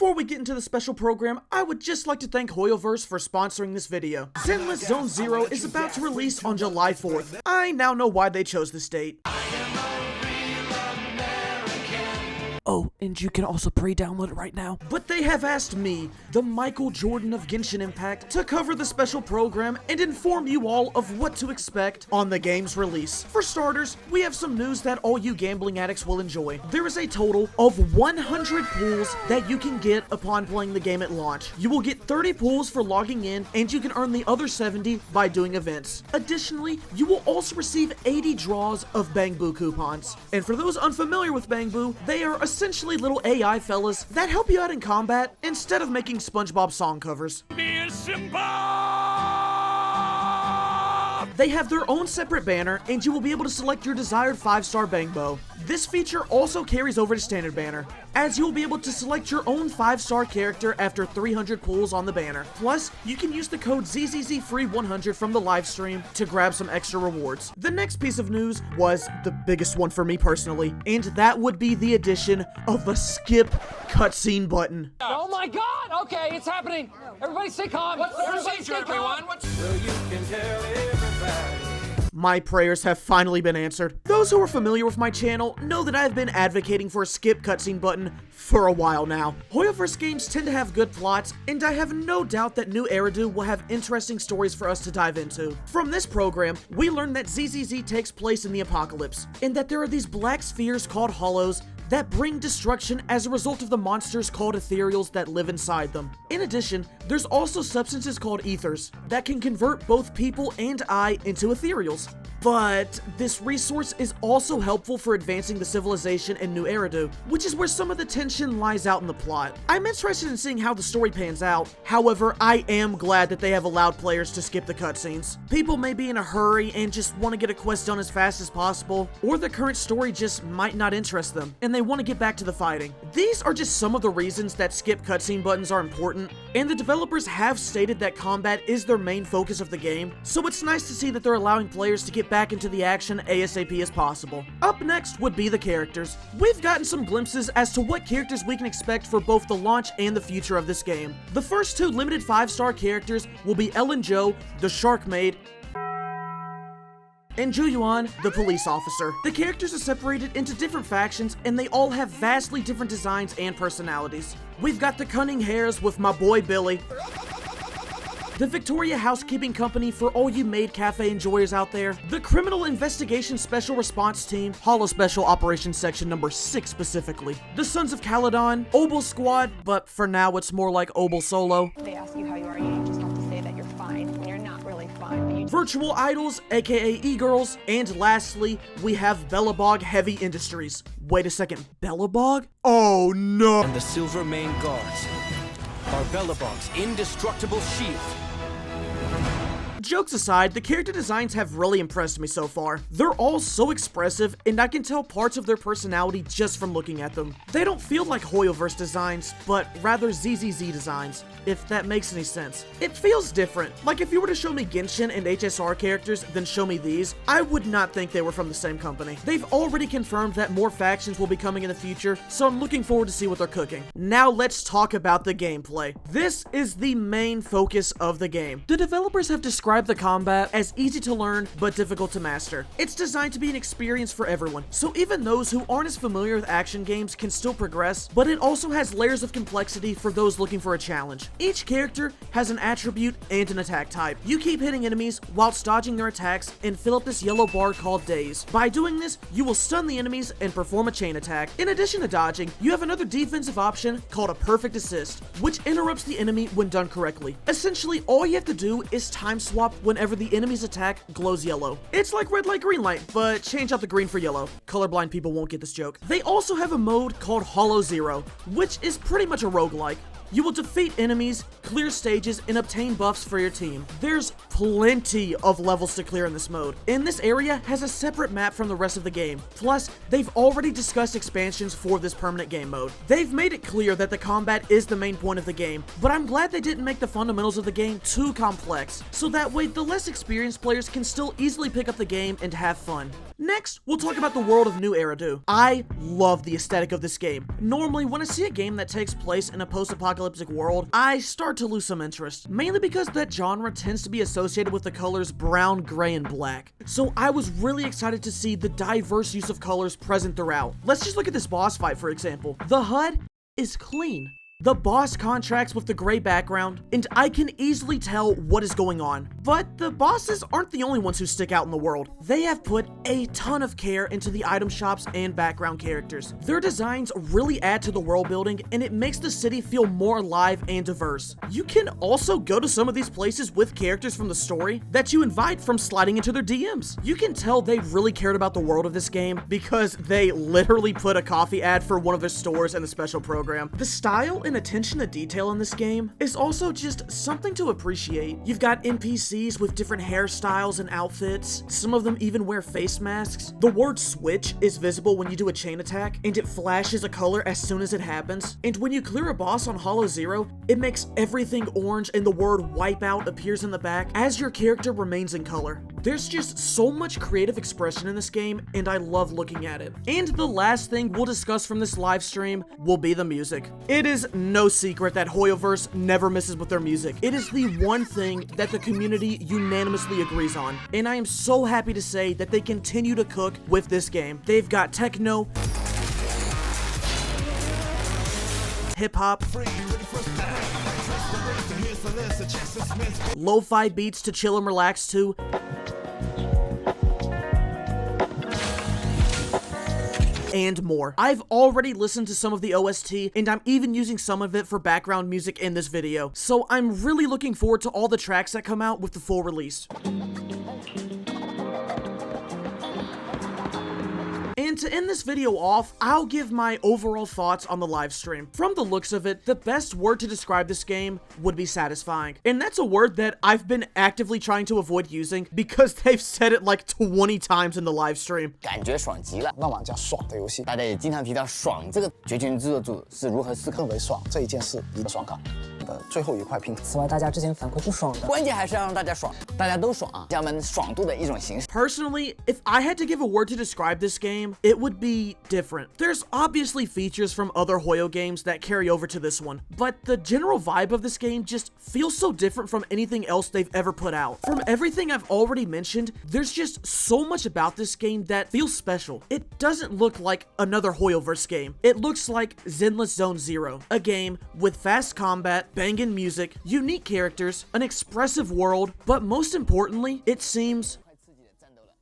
Before we get into the special program, I would just like to thank Hoyoverse for sponsoring this video. Zenless Zone Zero is about to release on July 4th. I now know why they chose this date. Oh, and you can also pre-download it right now. But they have asked me, the Michael Jordan of Genshin Impact, to cover the special program and inform you all of what to expect on the game's release. For starters, we have some news that all you gambling addicts will enjoy. There is a total of 100 pools that you can get upon playing the game at launch. You will get 30 pools for logging in, and you can earn the other 70 by doing events. Additionally, you will also receive 80 draws of Bangbu coupons. And for those unfamiliar with Bangbu, they are essentially little AI fellas that help you out in combat instead of making SpongeBob song covers. They have their own separate banner, and you will be able to select your desired 5-star Bangbo. This feature also carries over to standard banner, as you will be able to select your own 5-star character after 300 pulls on the banner. Plus, you can use the code ZZZFree100 from the live stream to grab some extra rewards. The next piece of news was the biggest one for me personally, and that would be the addition of a skip cutscene button. Oh my god! Okay, it's happening! Everybody stay calm! What's the procedure, everyone? So you can tell everybody. My prayers have finally been answered. Those who are familiar with my channel know that I've been advocating for a skip cutscene button for a while now. Hoyoverse games tend to have good plots, and I have no doubt that New Eridu will have interesting stories for us to dive into. From this program, we learn that ZZZ takes place in the apocalypse, and that there are these black spheres called hollows that bring destruction as a result of the monsters called ethereals that live inside them. In addition, there's also substances called ethers that can convert both people and I into ethereals. But this resource is also helpful for advancing the civilization in New Eridu, which is where some of the tension lies out in the plot. I'm interested in seeing how the story pans out. However, I am glad that they have allowed players to skip the cutscenes. People may be in a hurry and just want to get a quest done as fast as possible, or the current story just might not interest them, and they want to get back to the fighting. These are just some of the reasons that skip cutscene buttons are important, and the developers have stated that combat is their main focus of the game, so it's nice to see that they're allowing players to get back into the action ASAP as possible. Up next would be the characters. We've gotten some glimpses as to what characters we can expect for both the launch and the future of this game. The first two limited 5-star characters will be Ellen Jo, the Shark Maid, and Ju Yuan, the police officer. The characters are separated into different factions, and they all have vastly different designs and personalities. We've got the Cunning Hares with my boy Billy, the Victoria Housekeeping Company for all you maid cafe enjoyers out there, the Criminal Investigation Special Response Team, Holo Special Operations Section number 6 specifically, the Sons of Caledon, Obel Squad, but for now it's more like Obel Solo. They ask you how you are, you just have to say that you're fine when you're not really fine. Virtual Idols, aka E-Girls, and lastly, we have Bellabog Heavy Industries. Wait a second, Bellabog? Oh no! And the Silver Mane Guards are Bellabog's indestructible shield. Jokes aside, the character designs have really impressed me so far. They're all so expressive, and I can tell parts of their personality just from looking at them. They don't feel like Hoyoverse designs, but rather ZZZ designs, if that makes any sense. It feels different. Like if you were to show me Genshin and HSR characters, then show me these, I would not think they were from the same company. They've already confirmed that more factions will be coming in the future, so I'm looking forward to see what they're cooking. Now let's talk about the gameplay. This is the main focus of the game. The developers have described the combat as easy to learn but difficult to master. It's designed to be an experience for everyone, so even those who aren't as familiar with action games can still progress, but it also has layers of complexity for those looking for a challenge. Each character has an attribute and an attack type. You keep hitting enemies whilst dodging their attacks and fill up this yellow bar called Daze. By doing this, you will stun the enemies and perform a chain attack. In addition to dodging, you have another defensive option called a perfect assist, which interrupts the enemy when done correctly. Essentially, all you have to do is time swap whenever the enemy's attack glows yellow. It's like red light, green light, but change out the green for yellow. Colorblind people won't get this joke. They also have a mode called Hollow Zero, which is pretty much a roguelike. You will defeat enemies, clear stages, and obtain buffs for your team. There's plenty of levels to clear in this mode, and this area has a separate map from the rest of the game. Plus, they've already discussed expansions for this permanent game mode. They've made it clear that the combat is the main point of the game, but I'm glad they didn't make the fundamentals of the game too complex, so that way the less experienced players can still easily pick up the game and have fun. Next, we'll talk about the world of New Eridu. I love the aesthetic of this game. Normally, when I see a game that takes place in a post-apocalyptic world, I start to lose some interest, mainly because that genre tends to be associated with the colors brown, gray, and black. So I was really excited to see the diverse use of colors present throughout. Let's just look at this boss fight, for example. The HUD is clean. The boss contracts with the gray background, and I can easily tell what is going on. But the bosses aren't the only ones who stick out in the world. They have put a ton of care into the item shops and background characters. Their designs really add to the world building, and it makes the city feel more alive and diverse. You can also go to some of these places with characters from the story that you invite from sliding into their DMs. You can tell they really cared about the world of this game because they literally put a coffee ad for one of their stores in the special program. The style and attention to detail in this game is also just something to appreciate. You've got NPCs with different hairstyles and outfits. Some of them even wear face masks. The word switch is visible when you do a chain attack, and it flashes a color as soon as it happens. And when you clear a boss on Hollow Zero, it makes everything orange and the word wipeout appears in the back as your character remains in color. There's just so much creative expression in this game, and I love looking at it. And the last thing we'll discuss from this live stream will be the music. It is no secret that Hoyoverse never misses with their music. It is the one thing that the community unanimously agrees on, and I am so happy to say that they continue to cook with this game. They've got techno, hip-hop, lo-fi beats to chill and relax to, and more. I've already listened to some of the OST, and I'm even using some of it for background music in this video, so I'm really looking forward to all the tracks that come out with the full release. And to end this video off, I'll give my overall thoughts on the live stream. From the looks of it, the best word to describe this game would be satisfying. And that's a word that I've been actively trying to avoid using because they've said it like 20 times in the live stream. 感觉爽极了，那么叫爽的游戏，大家也经常提到爽这个绝群制作组是如何思考为爽这一件事离爽卡的最后一块拼图。此外，大家之前反馈不爽的，关键还是要让大家爽，大家都爽啊，这样我们爽度的一种形式。 Personally, if I had to give a word to describe this game, it would be different. There's obviously features from other Hoyo games that carry over to this one, but the general vibe of this game just feels so different from anything else they've ever put out. From everything I've already mentioned, there's just so much about this game that feels special. It doesn't look like another Hoyoverse game. It looks like Zenless Zone Zero, a game with fast combat, banging music, unique characters, an expressive world, but most importantly, it seems,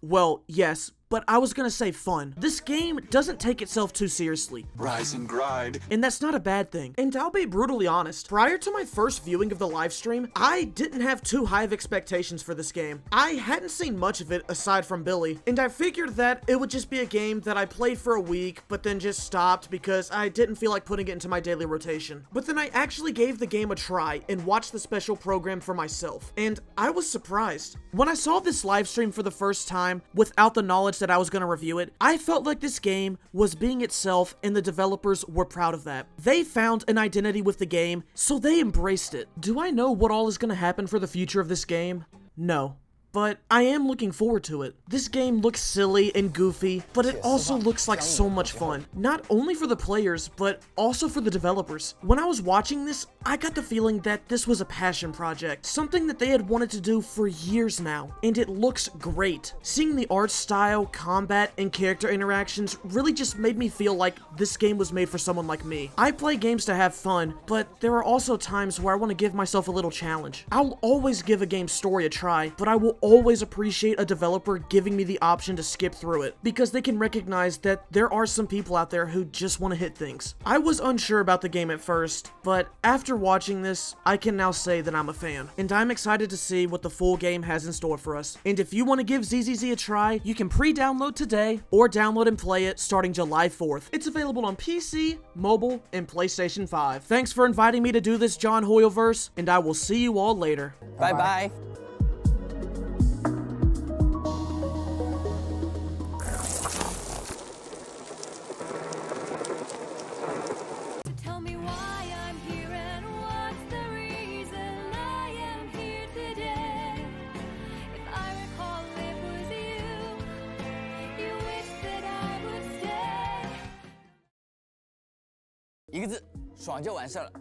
well, yes, but I was gonna say fun. This game doesn't take itself too seriously. Rise and grind. And that's not a bad thing. And I'll be brutally honest, prior to my first viewing of the live stream, I didn't have too high of expectations for this game. I hadn't seen much of it aside from Billy, and I figured that it would just be a game that I played for a week, but then just stopped because I didn't feel like putting it into my daily rotation. But then I actually gave the game a try and watched the special program for myself, and I was surprised. When I saw this live stream for the first time, without the knowledge that I was gonna review it, I felt like this game was being itself, and the developers were proud of that. They found an identity with the game, so they embraced it. Do I know what all is gonna happen for the future of this game? No. But I am looking forward to it. This game looks silly and goofy, but it also looks like so much fun. Not only for the players, but also for the developers. When I was watching this, I got the feeling that this was a passion project, something that they had wanted to do for years now, and it looks great. Seeing the art style, combat, and character interactions really just made me feel like this game was made for someone like me. I play games to have fun, but there are also times where I want to give myself a little challenge. I'll always give a game's story a try, but I will always appreciate a developer giving me the option to skip through it, because they can recognize that there are some people out there who just want to hit things. I was unsure about the game at first, but after watching this, I can now say that I'm a fan, and I'm excited to see what the full game has in store for us. And if you want to give ZZZ a try, you can pre-download today, or download and play it starting July 4th. It's available on PC, mobile, and PlayStation 5. Thanks for inviting me to do this John Hoyleverse, and I will see you all later. Bye-bye. Tell me why I'm here and what's the reason I am here today. If I recall, it was you. You wished that I would stay. 一个字，爽就完事儿了。